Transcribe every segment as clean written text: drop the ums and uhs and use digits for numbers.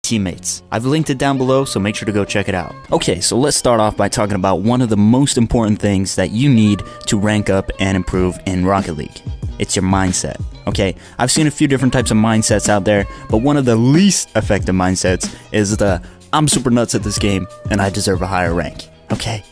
teammates. I've linked it down below, so make sure to go check it out. Okay, so let's start off by talking about one of the most important things that you need to rank up and improve in Rocket League. It's your mindset. Okay, I've seen a few different types of mindsets out there, but one of the least effective mindsets is the I'm super nuts at this game and I deserve a higher rank. Okay.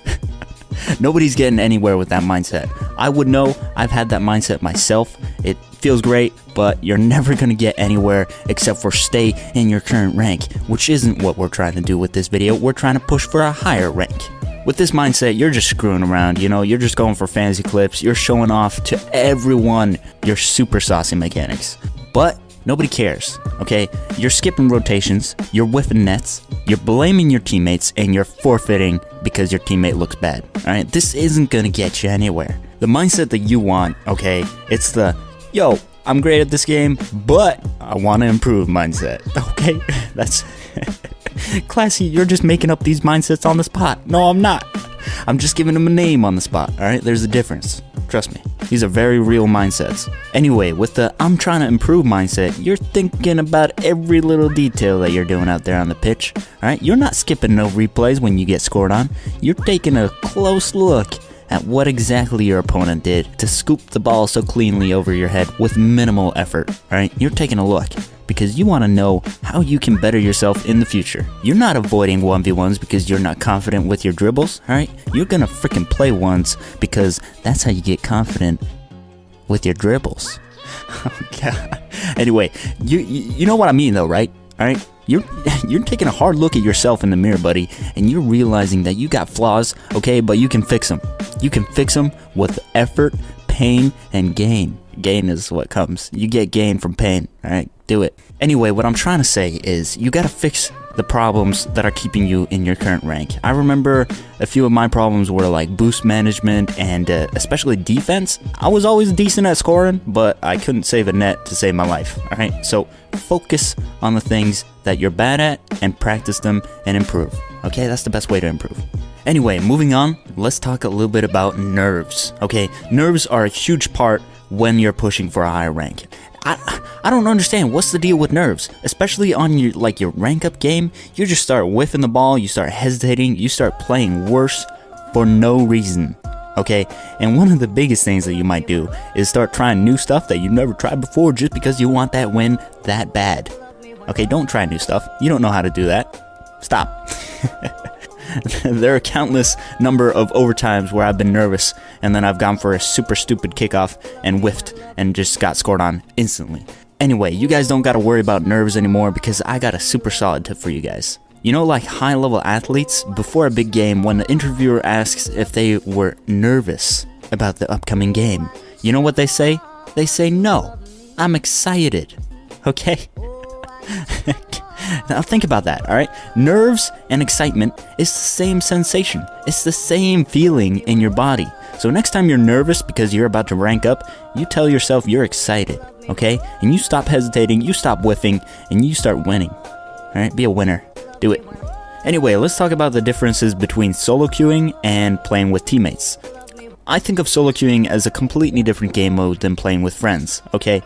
Nobody's getting anywhere with that mindset. I would know, I've had that mindset myself. It feels great, but you're never going to get anywhere except for stay in your current rank, which isn't what we're trying to do with this video. We're trying to push for a higher rank. With this mindset, you're just screwing around, you know, you're just going for fantasy clips, you're showing off to everyone your super saucy mechanics. But nobody cares, okay? You're skipping rotations, you're whiffing nets, you're blaming your teammates, and you're forfeiting because your teammate looks bad, alright? This isn't gonna get you anywhere. The mindset that you want, okay, it's the, yo, I'm great at this game, but I want to improve mindset, okay? That's classy, you're just making up these mindsets on the spot. No, I'm not. I'm just giving them a name on the spot, alright? There's a difference. Trust me. These are very real mindsets. Anyway, with the I'm trying to improve mindset, you're thinking about every little detail that you're doing out there on the pitch, alright? You're not skipping no replays when you get scored on. You're taking a close look at what exactly your opponent did to scoop the ball so cleanly over your head with minimal effort, alright? You're taking a look because you want to know how you can better yourself in the future. You're not avoiding 1v1s because you're not confident with your dribbles, alright? You're gonna freaking play ones because that's how you get confident with your dribbles. Oh god. Anyway, you know what I mean though, right? Alright? You're taking a hard look at yourself in the mirror, buddy, and you're realizing that you got flaws, okay, but you can fix them. You can fix them with effort, pain, and gain. Gain is what comes. You get gain from pain, alright? Do it. Anyway, what I'm trying to say is you gotta fix the problems that are keeping you in your current rank. I remember a few of my problems were like boost management and especially defense. I was always decent at scoring, but I couldn't save a net to save my life, alright? So focus on the things that you're bad at and practice them and improve. Okay, that's the best way to improve. Anyway, moving on, let's talk a little bit about nerves. Okay, nerves are a huge part when you're pushing for a higher rank. I don't understand what's the deal with nerves, especially on your rank up game. You just start whiffing the ball, you start hesitating, you start playing worse for no reason. Okay, and one of the biggest things that you might do is start trying new stuff that you've never tried before just because you want that win that bad. Okay, don't try new stuff. You don't know how to do that. Stop. There are countless number of overtimes where I've been nervous and then I've gone for a super stupid kickoff and whiffed and just got scored on instantly. Anyway, you guys don't gotta worry about nerves anymore because I got a super solid tip for you guys. You know, like high level athletes, before a big game, when the interviewer asks if they were nervous about the upcoming game, you know what they say? They say, no, I'm excited. Okay? Now think about that, alright? Nerves and excitement is the same sensation. It's the same feeling in your body. So next time you're nervous because you're about to rank up, you tell yourself you're excited, okay? And you stop hesitating, you stop whiffing, and you start winning. Alright, be a winner. Do it. Anyway, let's talk about the differences between solo queuing and playing with teammates. I think of solo queuing as a completely different game mode than playing with friends, okay?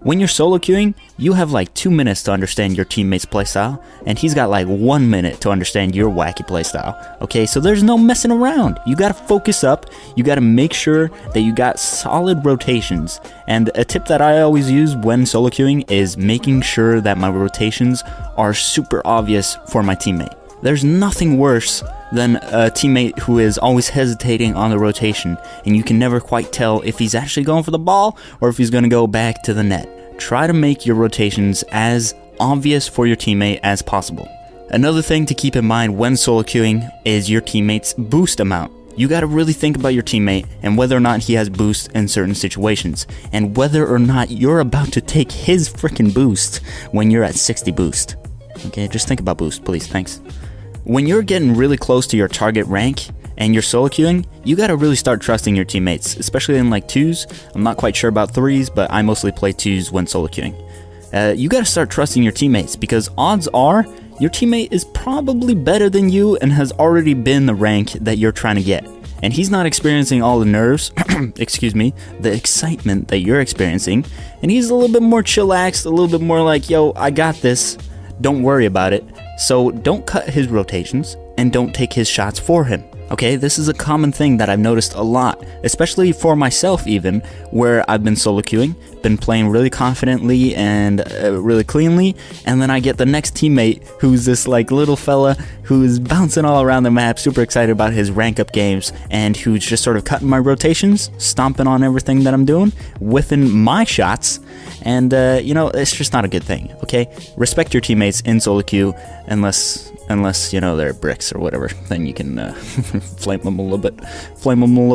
When you're solo queuing, you have like 2 minutes to understand your teammate's playstyle, and he's got like 1 minute to understand your wacky playstyle. Okay, so there's no messing around. You gotta focus up, you gotta make sure that you got solid rotations. And a tip that I always use when solo queuing is making sure that my rotations are super obvious for my teammate. There's nothing worse than a teammate who is always hesitating on the rotation, and you can never quite tell if he's actually going for the ball or if he's going to go back to the net. Try to make your rotations as obvious for your teammate as possible. Another thing to keep in mind when solo queuing is your teammate's boost amount. You gotta really think about your teammate and whether or not he has boost in certain situations, and whether or not you're about to take his freaking boost when you're at 60 boost. Okay, just think about boost, please, thanks. When you're getting really close to your target rank and you're solo queuing, you gotta really start trusting your teammates, especially in like 2s. I'm not quite sure about 3s, but I mostly play 2s when solo queuing. You gotta start trusting your teammates because odds are your teammate is probably better than you and has already been the rank that you're trying to get. And he's not experiencing all the nerves, excuse me, the excitement that you're experiencing, and he's a little bit more chillaxed, a little bit more like, yo, I got this. don't worry about it. So don't cut his rotations and don't take his shots for him. Okay, this is a common thing that I've noticed a lot, especially for myself even, where I've been solo queuing, been playing really confidently and really cleanly, and then I get the next teammate who's this like little fella who's bouncing all around the map, super excited about his rank up games, and who's just sort of cutting my rotations, stomping on everything that I'm doing, whiffing my shots, and you know, it's just not a good thing, okay? Respect your teammates in solo queue, unless you know they're bricks or whatever, then you can flame them a little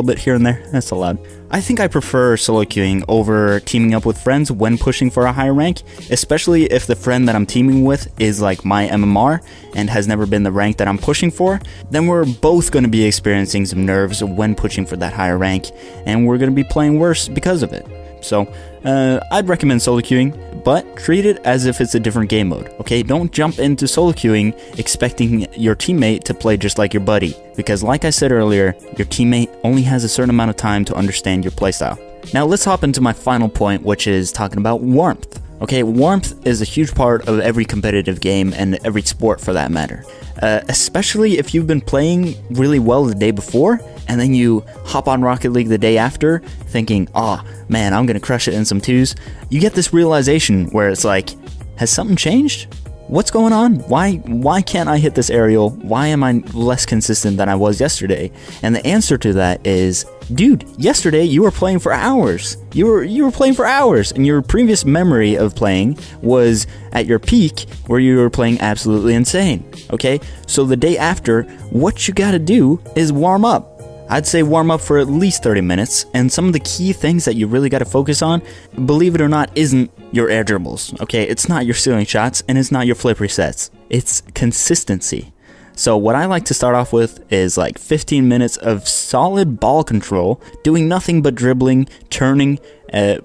bit here and there. That's allowed. I think I prefer solo queuing over teaming up with friends when pushing for a higher rank, especially if the friend that I'm teaming with is like my MMR and has never been the rank that I'm pushing for. Then we're both going to be experiencing some nerves when pushing for that higher rank, and we're going to be playing worse because of it. So I'd recommend solo queuing, but treat it as if it's a different game mode, okay? Don't jump into solo queuing expecting your teammate to play just like your buddy, because like I said earlier, your teammate only has a certain amount of time to understand your playstyle. Now let's hop into my final point, which is talking about warmth. Okay, warmth is a huge part of every competitive game and every sport for that matter. Especially if you've been playing really well the day before, and then you hop on Rocket League the day after, thinking, oh man, I'm gonna crush it in some twos. You get this realization where it's like, has something changed? What's going on? Why can't I hit this aerial? Why am I less consistent than I was yesterday? And the answer to that is, dude, yesterday you were playing for hours. You were playing for hours, and your previous memory of playing was at your peak where you were playing absolutely insane. Okay? So the day after, what you gotta do is warm up. I'd say warm up for at least 30 minutes, and some of the key things that you really got to focus on, believe it or not, isn't your air dribbles, okay? It's not your ceiling shots, and it's not your flip resets. It's consistency. So what I like to start off with is like 15 minutes of solid ball control, doing nothing but dribbling, turning,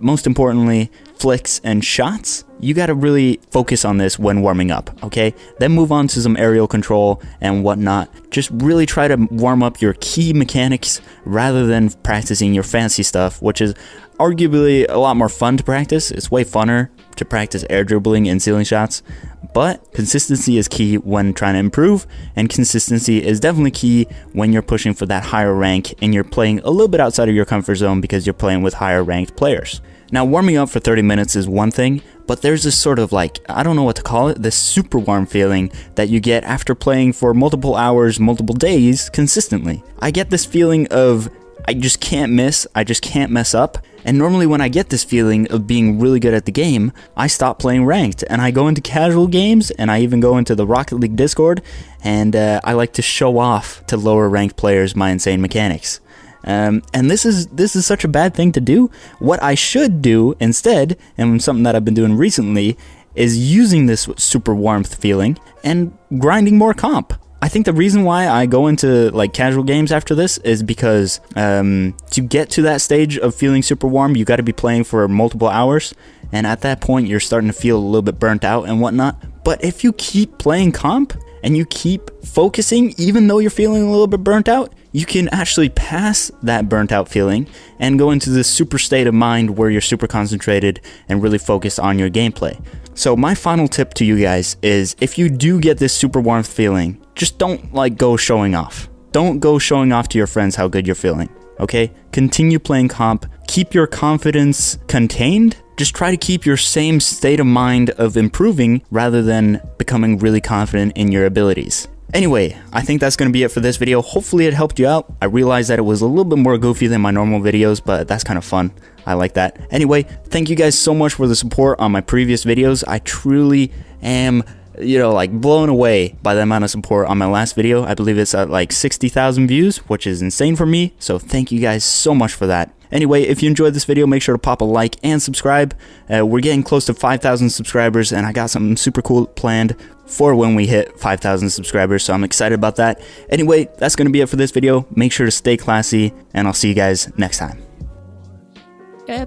most importantly, flicks and shots. You got to really focus on this when warming up, okay? Then move on to some aerial control and whatnot. Just really try to warm up your key mechanics rather than practicing your fancy stuff, which is arguably a lot more fun to practice. It's way funner to practice air dribbling and ceiling shots, but consistency is key when trying to improve, and consistency is definitely key when you're pushing for that higher rank and you're playing a little bit outside of your comfort zone because you're playing with higher ranked players. Now, warming up for 30 minutes is one thing, but there's this sort of like, I don't know what to call it, this super warm feeling that you get after playing for multiple hours, multiple days consistently. I get this feeling of, I just can't miss, I just can't mess up. And normally when I get this feeling of being really good at the game, I stop playing ranked and I go into casual games, and I even go into the Rocket League Discord, and I like to show off to lower ranked players my insane mechanics. And this is such a bad thing to do. What I should do instead, and something that I've been doing recently, is using this super warmth feeling and grinding more comp. I think the reason why I go into like casual games after this is because to get to that stage of feeling super warm, you got to be playing for multiple hours, and at that point you're starting to feel a little bit burnt out and whatnot. But if you keep playing comp and you keep focusing, even though you're feeling a little bit burnt out, you can actually pass that burnt out feeling and go into this super state of mind where you're super concentrated and really focused on your gameplay. So my final tip to you guys is, if you do get this super warmth feeling, just don't like go showing off. Don't go showing off to your friends how good you're feeling, okay? Continue playing comp. Keep your confidence contained. Just try to keep your same state of mind of improving rather than becoming really confident in your abilities. Anyway, I think that's going to be it for this video. Hopefully it helped you out. I realized that it was a little bit more goofy than my normal videos, but that's kind of fun. I like that. Anyway, thank you guys so much for the support on my previous videos. I truly am, like blown away by the amount of support on my last video. I believe it's at like 60,000 views, which is insane for me. So thank you guys so much for that. Anyway, if you enjoyed this video, make sure to pop a like and subscribe. We're getting close to 5,000 subscribers, and I got something super cool planned for when we hit 5,000 subscribers, so I'm excited about that. Anyway, that's going to be it for this video. Make sure to stay classy, and I'll see you guys next time.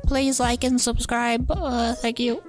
Please like and subscribe. Thank you.